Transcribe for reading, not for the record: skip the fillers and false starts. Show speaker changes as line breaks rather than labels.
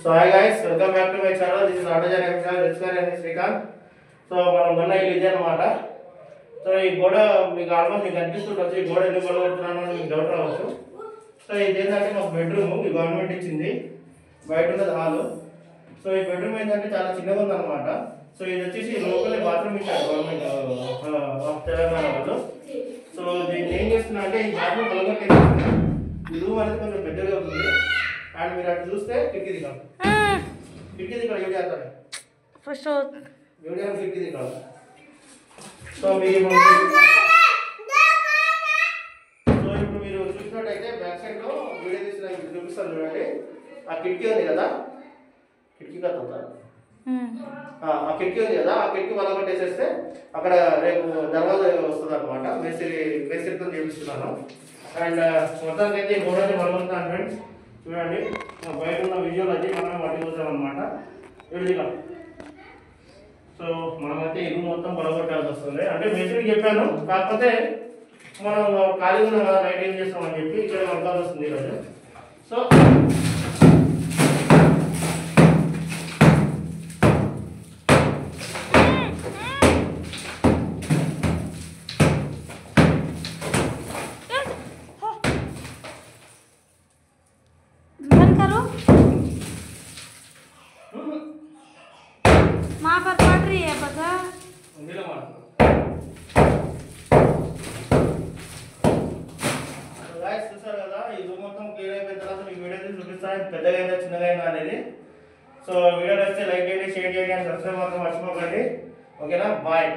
So hi guys, welcome back to my channel. This is Autojan Episode. This is Srikanth. So మనం మొన్న ఇల్లు ఇదే అన్నమాట. So ఈ గోడ మీకు ఆల్మోస్ట్ మీకు కనిపిస్తుండొచ్చు. ఈ గోడ ఎందుకు కొడుతున్నాను అని మీకు డౌట్ రావచ్చు. సో ఇది ఏంటంటే మాకు బెడ్రూమ్ ఈ గవర్నమెంట్ ఇచ్చింది. బయట ఉన్నది హాల్. సో ఈ బెడ్రూమ్ ఏంటంటే చాలా చిన్నగా ఉంది అన్నమాట. సో ఇది వచ్చేసి లోకల్ బాత్రూమ్ ఇచ్చారు గవర్నమెంట్ ఆఫ్ తెలంగాణ వాళ్ళు. సో దీన్ని ఏం చేస్తున్నా అంటే ఈ బాత్రూమ్ కలగొట్టేస్తున్నా. ఈ రూమ్ అనేది కొంచెం పెద్దగా అవుతుంది. అండ్ మీరు అటు చూస్తే కిటికీ దిగాలి వీడియో చేస్తాను
ఫస్ట్
వీడియో కిటికీ దిగాలి. సో ఇప్పుడు మీరు చూసినట్టయితే బ్యాక్ సైడ్ లో వీడియో తీసిన చూపిస్తాను చూడండి. ఆ కిటికీ ఉంది కదా, కిటికీ కదా ఆ కిటికీ ఉంది కదా, ఆ కిటికీ వల్ల కొట్టేసేస్తే అక్కడ రేపు దర్వాజా వస్తుంది అనమాట. మేస్త్రితో చేపిస్తున్నాను. అండ్ మొత్తానికి అయితే ఈ గోడని వల్ల ఫ్రెండ్స్ చూడండి, బయట ఉన్న విజువల్ అది మనం పట్టి చూసాం అనమాట. విడిదిగా సో మనమైతే ఇల్లు మొత్తం పొడగొట్టాల్సి వస్తుంది. అంటే మేస్త్రికి చెప్పాను, కాకపోతే మనం ఖాళీగా ఉన్న నైట్ ఏం చేస్తామని చెప్పి ఇక్కడ వర్కాల్సి వస్తుంది ఈరోజు. సో చూసారు కదా, ఈ రూమ్ మొత్తం క్లియర్ అయిపోయిన తర్వాత మీకు వీడియో తీసి చూపిస్తాను పెద్దగా అయిందా చిన్నగా అయిందా అనేది. సో వీడియో వస్తే లైక్ చేయండి, షేర్ చేయండి అండ్ సబ్స్క్రైబ్ మాత్రం మర్చిపోకండి. ఓకేనా, బాయ్.